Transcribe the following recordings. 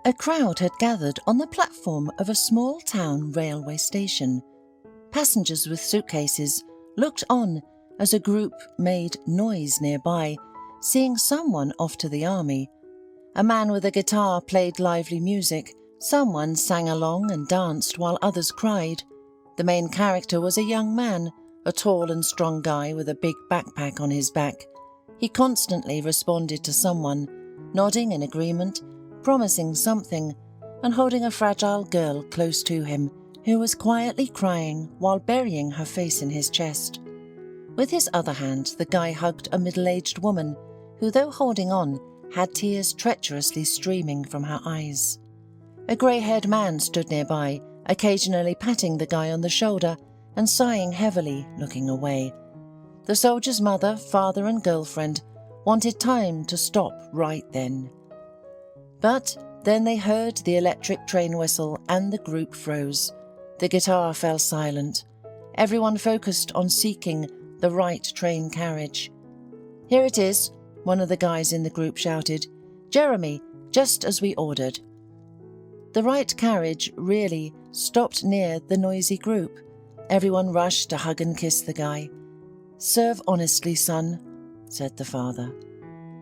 A crowd had gathered on the platform of a small-town railway station. Passengers with suitcases looked on as a group made noise nearby, seeing someone off to the army. A man with a guitar played lively music. Someone sang along and danced while others cried. The main character was a young man, a tall and strong guy with a big backpack on his back. He constantly responded to someone, nodding in agreement, promising something, and holding a fragile girl close to him, who was quietly crying while burying her face in his chest. With his other hand, the guy hugged a middle-aged woman, who, though holding on, had tears treacherously streaming from her eyes. A grey-haired man stood nearby, occasionally patting the guy on the shoulder and sighing heavily, looking away. The soldier's mother, father and girlfriend wanted time to stop right then. But then they heard the electric train whistle and the group froze. The guitar fell silent. Everyone focused on seeking the right train carriage. "Here it is," one of the guys in the group shouted. "Jeremy, just as we ordered." The right carriage really stopped near the noisy group. Everyone rushed to hug and kiss the guy. "Serve honestly, son," said the father.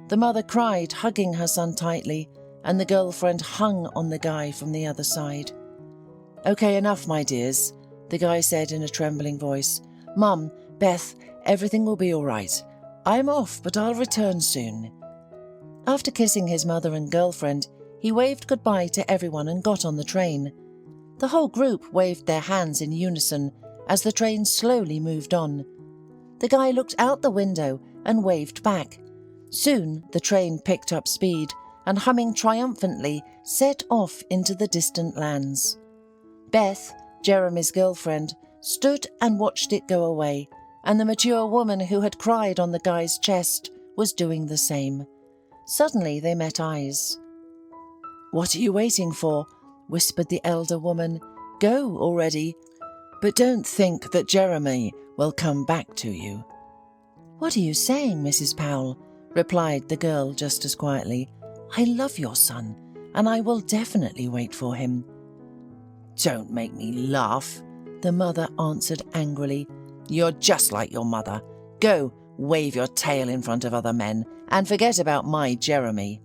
The mother cried, hugging her son tightly, and the girlfriend hung on the guy from the other side. "Okay, enough, my dears," the guy said in a trembling voice. "Mum, Beth, everything will be all right. I'm off, but I'll return soon." After kissing his mother and girlfriend, he waved goodbye to everyone and got on the train. The whole group waved their hands in unison as the train slowly moved on. The guy looked out the window and waved back. Soon the train picked up speed and, humming triumphantly, set off into the distant lands. Beth, Jeremy's girlfriend, stood and watched it go away, and the mature woman who had cried on the guy's chest was doing the same. Suddenly they met eyes. "What are you waiting for?" whispered the elder woman. "Go already, but don't think that Jeremy will come back to you." "What are you saying, Mrs. Powell?" replied the girl just as quietly. "I love your son, and I will definitely wait for him." "Don't make me laugh," the mother answered angrily. "You're just like your mother. Go, wave your tail in front of other men, and forget about my Jeremy."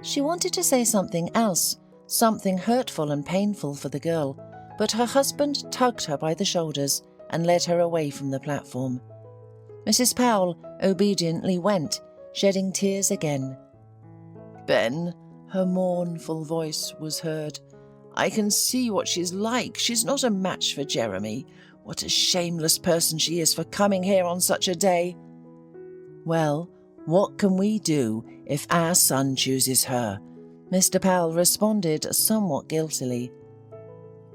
She wanted to say something else, something hurtful and painful for the girl, but her husband tugged her by the shoulders and led her away from the platform. Mrs. Powell obediently went, shedding tears again. "Ben," her mournful voice was heard, "I can see what she's like. She's not a match for Jeremy. What a shameless person she is for coming here on such a day." "Well, what can we do if our son chooses her?" Mr. Powell responded somewhat guiltily.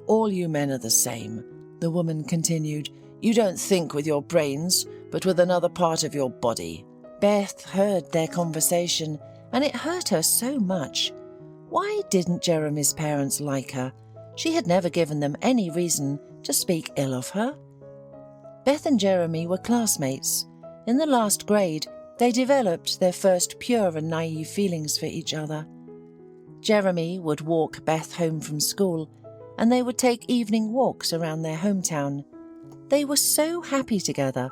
"All you men are the same," the woman continued. "You don't think with your brains, but with another part of your body." Beth heard their conversation, and it hurt her so much. Why didn't Jeremy's parents like her? She had never given them any reason to speak ill of her. Beth and Jeremy were classmates. In the last grade, they developed their first pure and naive feelings for each other. Jeremy would walk Beth home from school, and they would take evening walks around their hometown. They were so happy together.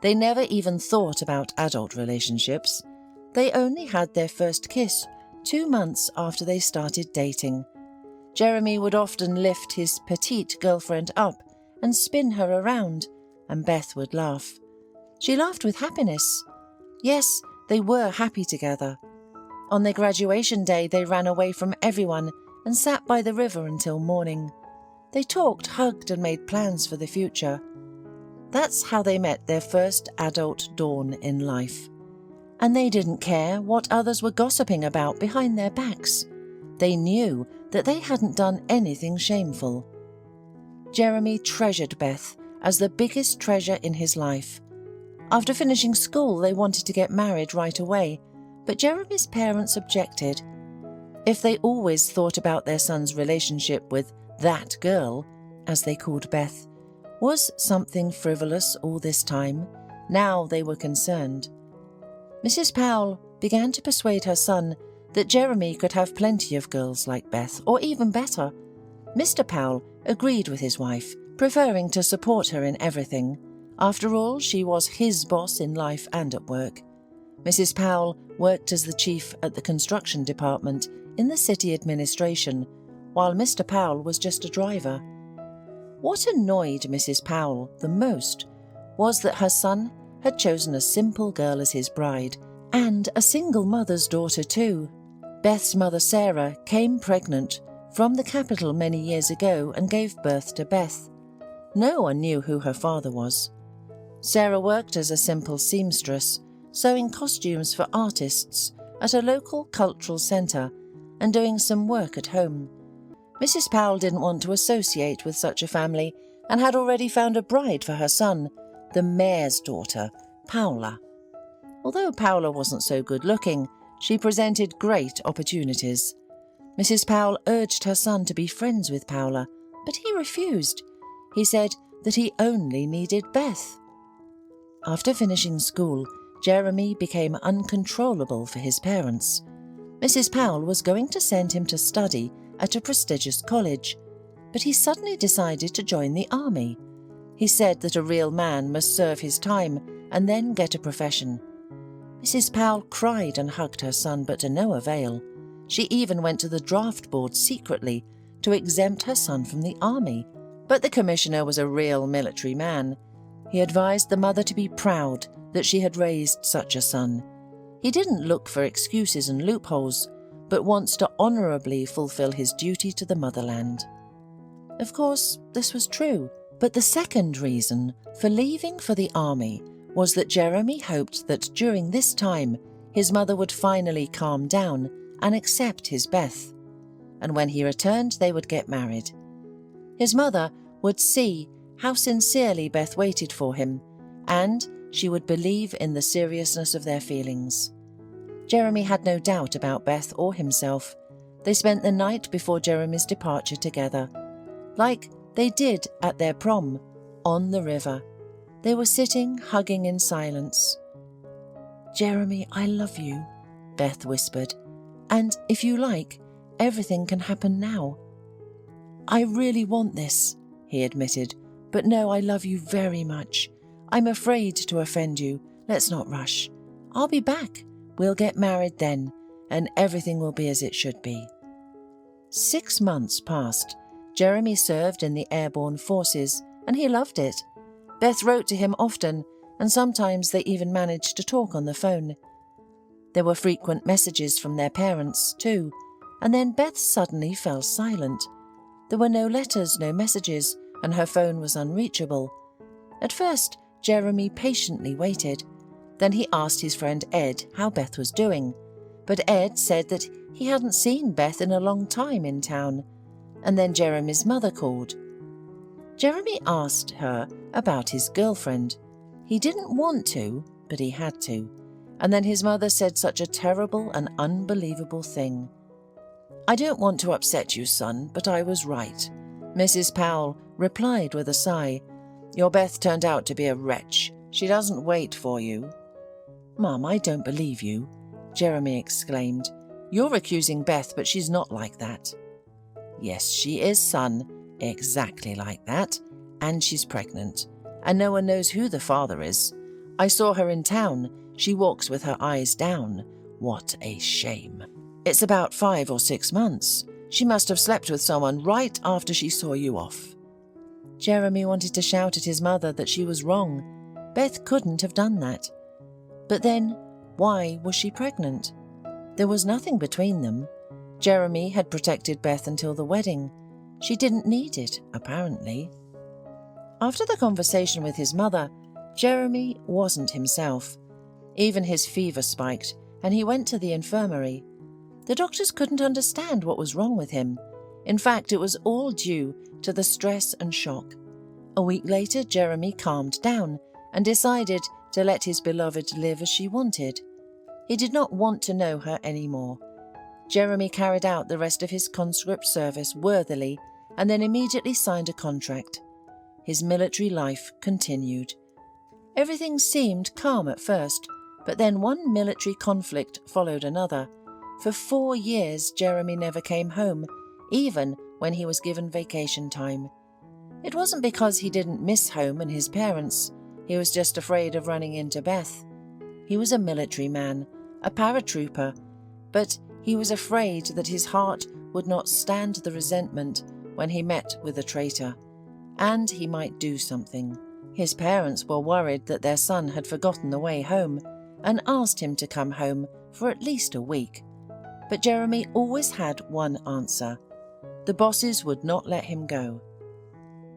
They never even thought about adult relationships. They only had their first kiss 2 months after they started dating. Jeremy would often lift his petite girlfriend up and spin her around, and Beth would laugh. She laughed with happiness. Yes, they were happy together. On their graduation day, they ran away from everyone and sat by the river until morning. They talked, hugged, and made plans for the future. That's how they met their first adult dawn in life. And they didn't care what others were gossiping about behind their backs. They knew that they hadn't done anything shameful. Jeremy treasured Beth as the biggest treasure in his life. After finishing school, they wanted to get married right away, but Jeremy's parents objected. If they always thought about their son's relationship with that girl, as they called Beth, was something frivolous all this time, now they were concerned. Mrs. Powell began to persuade her son that Jeremy could have plenty of girls like Beth, or even better. Mr. Powell agreed with his wife, preferring to support her in everything. After all, she was his boss in life and at work. Mrs. Powell worked as the chief at the construction department in the city administration, while Mr. Powell was just a driver. What annoyed Mrs. Powell the most was that her son had chosen a simple girl as his bride, and a single mother's daughter too. Beth's mother Sarah came pregnant from the capital many years ago and gave birth to Beth. No one knew who her father was. Sarah worked as a simple seamstress, sewing costumes for artists at a local cultural centre and doing some work at home. Mrs. Powell didn't want to associate with such a family and had already found a bride for her son, the mayor's daughter, Paula. Although Paula wasn't so good-looking, she presented great opportunities. Mrs. Powell urged her son to be friends with Paula, but he refused. He said that he only needed Beth. After finishing school, Jeremy became uncontrollable for his parents. Mrs. Powell was going to send him to study at a prestigious college, but he suddenly decided to join the army. He said that a real man must serve his time and then get a profession. Mrs. Powell cried and hugged her son, but to no avail. She even went to the draft board secretly to exempt her son from the army. But the commissioner was a real military man. He advised the mother to be proud that she had raised such a son. He didn't look for excuses and loopholes, but wants to honourably fulfil his duty to the motherland. Of course, this was true, but the second reason for leaving for the army was that Jeremy hoped that during this time his mother would finally calm down and accept his Beth, and when he returned they would get married. His mother would see how sincerely Beth waited for him, and she would believe in the seriousness of their feelings. Jeremy had no doubt about Beth or himself. They spent the night before Jeremy's departure together, like they did at their prom, on the river. They were sitting, hugging in silence. "Jeremy, I love you," Beth whispered, "and if you like, everything can happen now." "I really want this," he admitted, "but no, I love you very much. I'm afraid to offend you. Let's not rush. I'll be back. We'll get married then, and everything will be as it should be." 6 months passed. Jeremy served in the airborne forces, and he loved it. Beth wrote to him often, and sometimes they even managed to talk on the phone. There were frequent messages from their parents, too, and then Beth suddenly fell silent. There were no letters, no messages, and her phone was unreachable. At first, Jeremy patiently waited. Then he asked his friend Ed how Beth was doing, but Ed said that he hadn't seen Beth in a long time in town. And then Jeremy's mother called. Jeremy asked her about his girlfriend. He didn't want to, but he had to. And then his mother said such a terrible and unbelievable thing. "I don't want to upset you, son, but I was right." Mrs. Powell replied with a sigh. "Your Beth turned out to be a wretch. She doesn't wait for you." "Mum, I don't believe you," Jeremy exclaimed. "You're accusing Beth, but she's not like that." "Yes, she is, son. Exactly like that. And she's pregnant. And no one knows who the father is. I saw her in town. She walks with her eyes down. What a shame. It's about 5 or 6 months. She must have slept with someone right after she saw you off." Jeremy wanted to shout at his mother that she was wrong. Beth couldn't have done that. But then, why was she pregnant? There was nothing between them. Jeremy had protected Beth until the wedding. She didn't need it, apparently. After the conversation with his mother, Jeremy wasn't himself. Even his fever spiked, and he went to the infirmary. The doctors couldn't understand what was wrong with him. In fact, it was all due to the stress and shock. A week later, Jeremy calmed down and decided to let his beloved live as she wanted. He did not want to know her anymore. Jeremy carried out the rest of his conscript service worthily and then immediately signed a contract. His military life continued. Everything seemed calm at first, but then one military conflict followed another. For 4 years, Jeremy never came home, even when he was given vacation time. It wasn't because he didn't miss home and his parents. He was just afraid of running into Beth. He was a military man, a paratrooper, but he was afraid that his heart would not stand the resentment when he met with a traitor, and he might do something. His parents were worried that their son had forgotten the way home and asked him to come home for at least a week. But Jeremy always had one answer. The bosses would not let him go.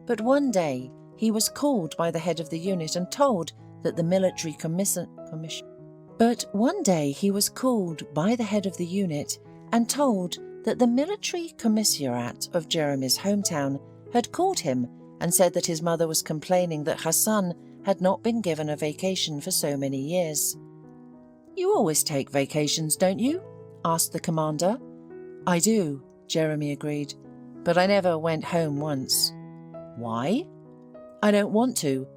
But one day he was called by the head of the unit and told that the military commissariat of Jeremy's hometown had called him and said that his mother was complaining that her son had not been given a vacation for so many years. "You always take vacations, don't you?" asked the commander. "I do," Jeremy agreed, "but I never went home once." "Why?" "I don't want to."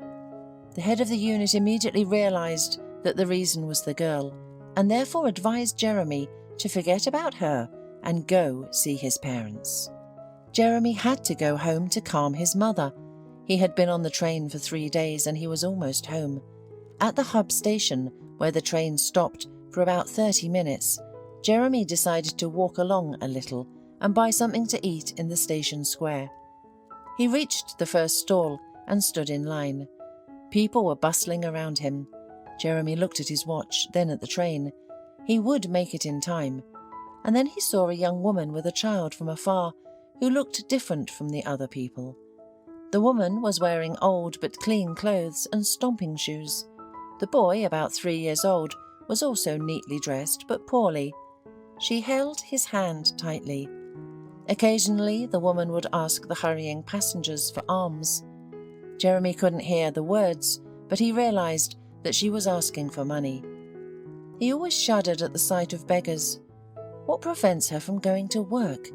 The head of the unit immediately realized that the reason was the girl, and therefore advised Jeremy to forget about her and go see his parents. Jeremy had to go home to calm his mother. He had been on the train for 3 days and he was almost home. At the hub station, where the train stopped for about 30 minutes, Jeremy decided to walk along a little and buy something to eat in the station square. He reached the first stall and stood in line. People were bustling around him. Jeremy looked at his watch, then at the train. He would make it in time. And then he saw a young woman with a child from afar who looked different from the other people. The woman was wearing old but clean clothes and stomping shoes. The boy, about 3 years old, was also neatly dressed but poorly. She held his hand tightly. Occasionally, the woman would ask the hurrying passengers for alms. Jeremy couldn't hear the words, but he realized that she was asking for money. He always shuddered at the sight of beggars. What prevents her from going to work?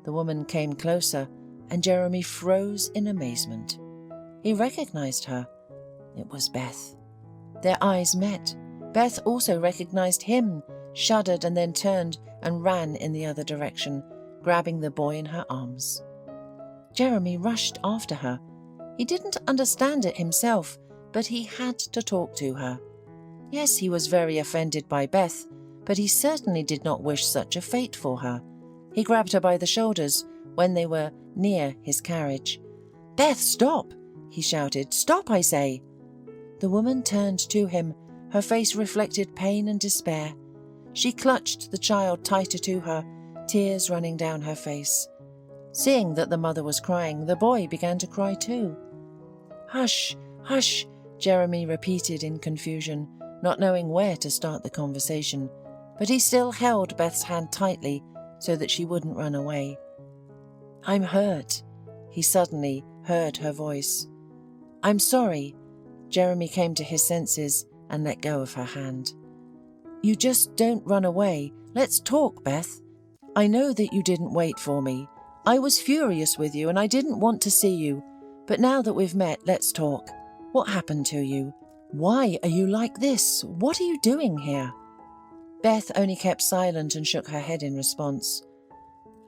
The woman came closer, and Jeremy froze in amazement. He recognized her. It was Beth. Their eyes met. Beth also recognized him, shuddered, and then turned and ran in the other direction, grabbing the boy in her arms. Jeremy rushed after her. He didn't understand it himself, but he had to talk to her. Yes, he was very offended by Beth, but he certainly did not wish such a fate for her. He grabbed her by the shoulders when they were near his carriage. "Beth, stop!" he shouted. "Stop, I say!" The woman turned to him. Her face reflected pain and despair. She clutched the child tighter to her, tears running down her face. Seeing that the mother was crying, the boy began to cry too. "Hush, hush," Jeremy repeated in confusion, not knowing where to start the conversation, but he still held Beth's hand tightly so that she wouldn't run away. "I'm hurt," he suddenly heard her voice. "I'm sorry." Jeremy came to his senses and let go of her hand. "You just don't run away. Let's talk, Beth. I know that you didn't wait for me. I was furious with you and I didn't want to see you. But now that we've met, let's talk. What happened to you? Why are you like this? What are you doing here?" Beth only kept silent and shook her head in response.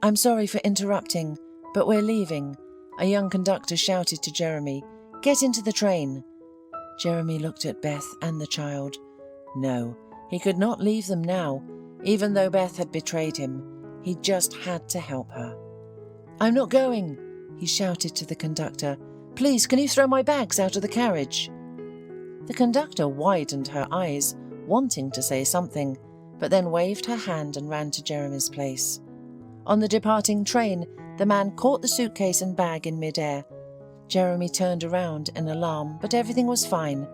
"I'm sorry for interrupting, but we're leaving," a young conductor shouted to Jeremy. "Get into the train." Jeremy looked at Beth and the child. No, he could not leave them now, even though Beth had betrayed him. He just had to help her. "I'm not going," he shouted to the conductor. "Please, can you throw my bags out of the carriage?" The conductor widened her eyes, wanting to say something, but then waved her hand and ran to Jeremy's place. On the departing train, the man caught the suitcase and bag in midair. Jeremy turned around in alarm, but everything was fine.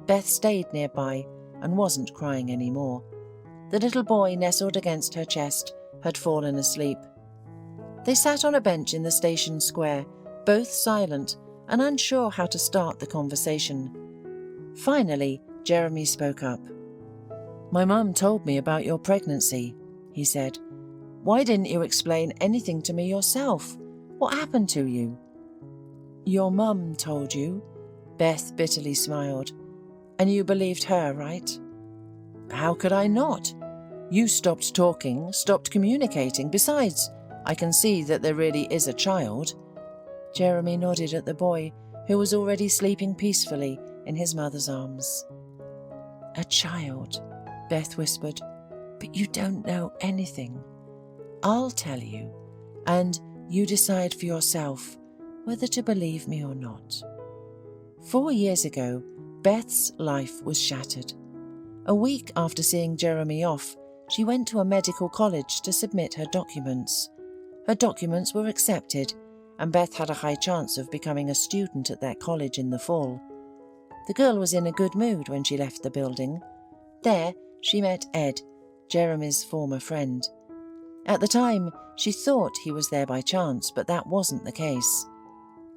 Beth stayed nearby and wasn't crying anymore. The little boy nestled against her chest had fallen asleep. They sat on a bench in the station square, both silent and unsure how to start the conversation. Finally, Jeremy spoke up. "My mum told me about your pregnancy," he said. "Why didn't you explain anything to me yourself? What happened to you?" "Your mum told you," Beth bitterly smiled. "And you believed her, right?" "How could I not?" You stopped talking, stopped communicating. Besides, I can see that there really is a child." Jeremy nodded at the boy, who was already sleeping peacefully in his mother's arms. "A child," Beth whispered, "but you don't know anything. I'll tell you, and you decide for yourself whether to believe me or not." 4 years ago, Beth's life was shattered. A week after seeing Jeremy off, she went to a medical college to submit her documents. Her documents were accepted, and Beth had a high chance of becoming a student at that college in the fall. The girl was in a good mood when she left the building. There, she met Ed, Jeremy's former friend. At the time, she thought he was there by chance, but that wasn't the case.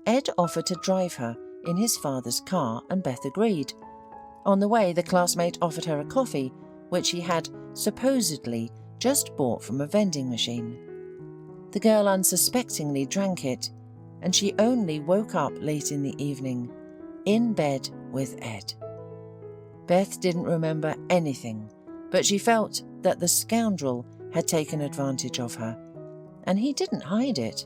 Ed offered to drive her in his father's car, and Beth agreed. On the way, the classmate offered her a coffee, which he had supposedly just bought from a vending machine. The girl unsuspectingly drank it, and she only woke up late in the evening, in bed with Ed. Beth didn't remember anything, but she felt that the scoundrel had taken advantage of her, and he didn't hide it.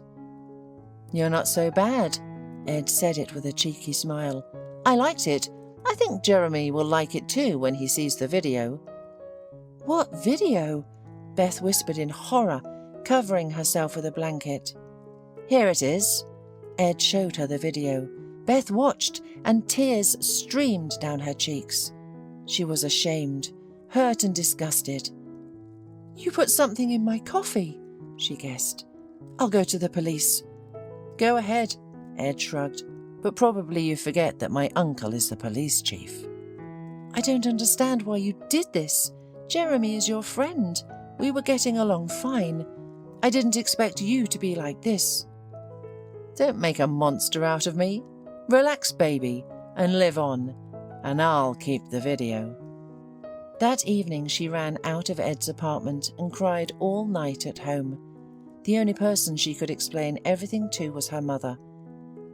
"You're not so bad," Ed said it with a cheeky smile. "I liked it. I think Jeremy will like it too when he sees the video." "What video?" Beth whispered in horror, covering herself with a blanket. "Here it is." Ed showed her the video. Beth watched, and tears streamed down her cheeks. She was ashamed, hurt and disgusted. "You put something in my coffee," she guessed. "I'll go to the police." "Go ahead," Ed shrugged, "but probably you forget that my uncle is the police chief." "I don't understand why you did this. Jeremy is your friend. We were getting along fine. I didn't expect you to be like this." "Don't make a monster out of me. Relax, baby, and live on, and I'll keep the video." That evening she ran out of Ed's apartment and cried all night at home. The only person she could explain everything to was her mother.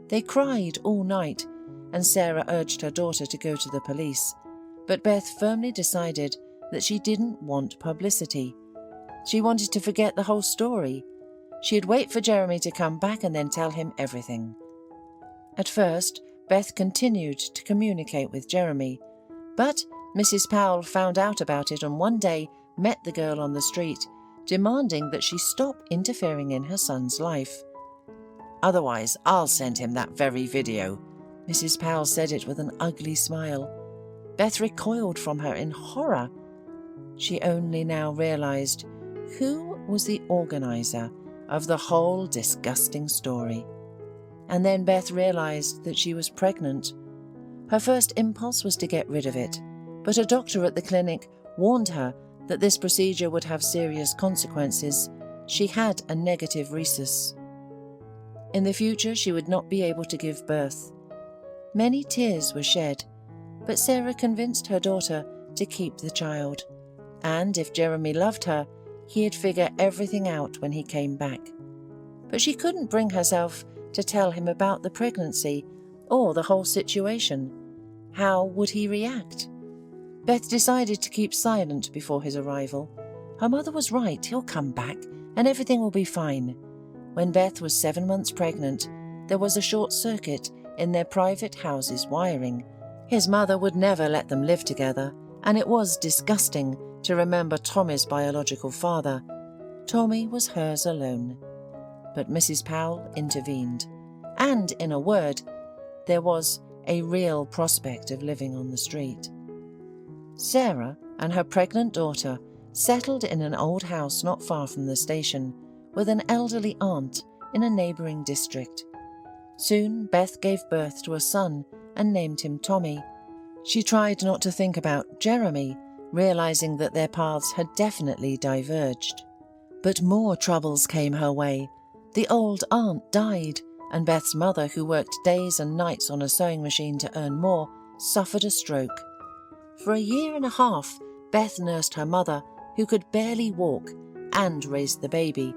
They cried all night, and Sarah urged her daughter to go to the police, but Beth firmly decided that she didn't want publicity. She wanted to forget the whole story. She'd wait for Jeremy to come back and then tell him everything. At first, Beth continued to communicate with Jeremy, but Mrs. Powell found out about it and one day met the girl on the street, demanding that she stop interfering in her son's life. "Otherwise, I'll send him that very video." Mrs. Powell said it with an ugly smile. Beth recoiled from her in horror. She only now realized who was the organizer of the whole disgusting story. And then Beth realized that she was pregnant. Her first impulse was to get rid of it, but a doctor at the clinic warned her that this procedure would have serious consequences. She had a negative rhesus. In the future, she would not be able to give birth. Many tears were shed, but Sarah convinced her daughter to keep the child, and if Jeremy loved her, he'd figure everything out when he came back. But she couldn't bring herself to tell him about the pregnancy or the whole situation. How would he react? Beth decided to keep silent before his arrival. Her mother was right, he'll come back, and everything will be fine. When Beth was 7 months pregnant, there was a short circuit in their private house's wiring. His mother would never let them live together, and it was disgusting to remember Tommy's biological father. Tommy was hers alone. But Mrs. Powell intervened, and, in a word, there was a real prospect of living on the street. Sarah and her pregnant daughter settled in an old house not far from the station, with an elderly aunt in a neighbouring district. Soon Beth gave birth to a son and named him Tommy. She tried not to think about Jeremy, realising that their paths had definitely diverged. But more troubles came her way. The old aunt died, and Beth's mother, who worked days and nights on a sewing machine to earn more, suffered a stroke. For 1.5 years, Beth nursed her mother, who could barely walk, and raised the baby.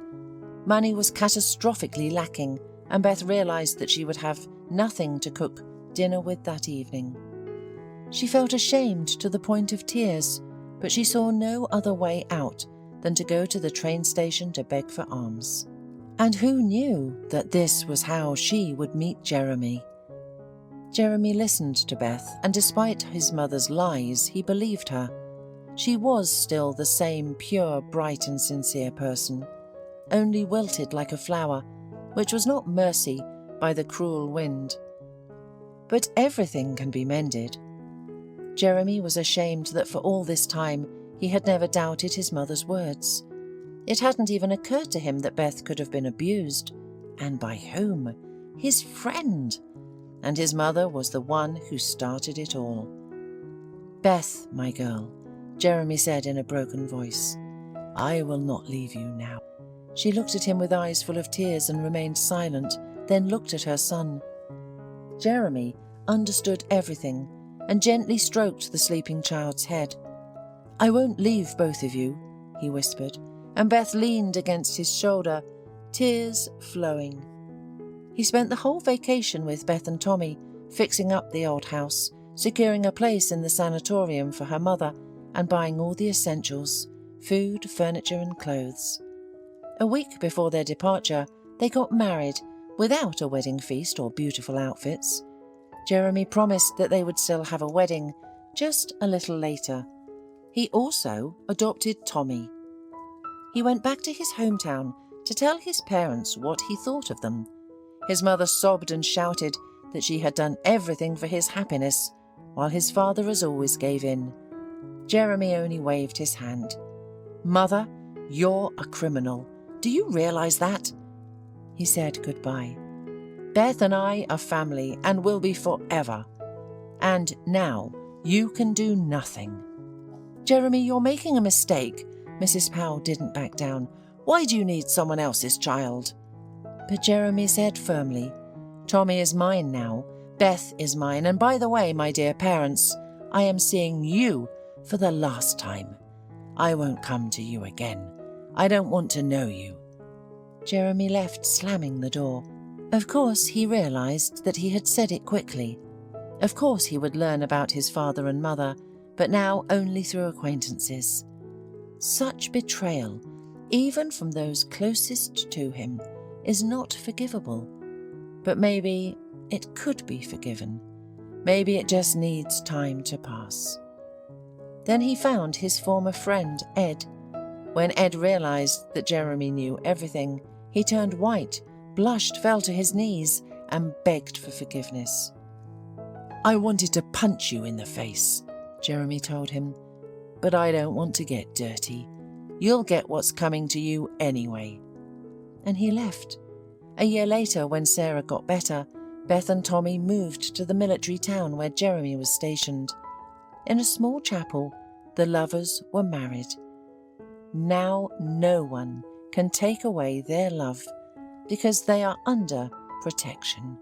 Money was catastrophically lacking, and Beth realised that she would have nothing to cook dinner with that evening. She felt ashamed to the point of tears, but she saw no other way out than to go to the train station to beg for alms. And who knew that this was how she would meet Jeremy? Jeremy listened to Beth, and despite his mother's lies, he believed her. She was still the same pure, bright and sincere person, only wilted like a flower, which was not mercy by the cruel wind. But everything can be mended. Jeremy was ashamed that for all this time he had never doubted his mother's words. It hadn't even occurred to him that Beth could have been abused. And by whom? His friend. And his mother was the one who started it all. "Beth, my girl," Jeremy said in a broken voice, "I will not leave you now." She looked at him with eyes full of tears and remained silent, then looked at her son. Jeremy understood everything and gently stroked the sleeping child's head. "I won't leave both of you," he whispered, and Beth leaned against his shoulder, tears flowing. He spent the whole vacation with Beth and Tommy, fixing up the old house, securing a place in the sanatorium for her mother, and buying all the essentials: food, furniture and clothes. A week before their departure, they got married, without a wedding feast or beautiful outfits. Jeremy promised that they would still have a wedding, just a little later. He also adopted Tommy. He went back to his hometown to tell his parents what he thought of them. His mother sobbed and shouted that she had done everything for his happiness, while his father as always gave in. Jeremy only waved his hand. "Mother, you're a criminal. Do you realize that?" He said goodbye. "Beth and I are family and will be forever. And now you can do nothing." "Jeremy, you're making a mistake." Mrs. Powell didn't back down. "Why do you need someone else's child?" But Jeremy said firmly, "Tommy is mine now. Beth is mine. And by the way, my dear parents, I am seeing you for the last time. I won't come to you again. I don't want to know you." Jeremy left, slamming the door. Of course, he realized that he had said it quickly. Of course, he would learn about his father and mother, but now only through acquaintances. Such betrayal, even from those closest to him, is not forgivable. But maybe it could be forgiven. Maybe it just needs time to pass. Then he found his former friend, Ed. When Ed realized that Jeremy knew everything, he turned white, blushed, fell to his knees, and begged for forgiveness. "I wanted to punch you in the face," Jeremy told him, "but I don't want to get dirty. You'll get what's coming to you anyway." And he left. A year later, when Sarah got better, Beth and Tommy moved to the military town where Jeremy was stationed. In a small chapel, the lovers were married. Now no one can take away their love because they are under protection.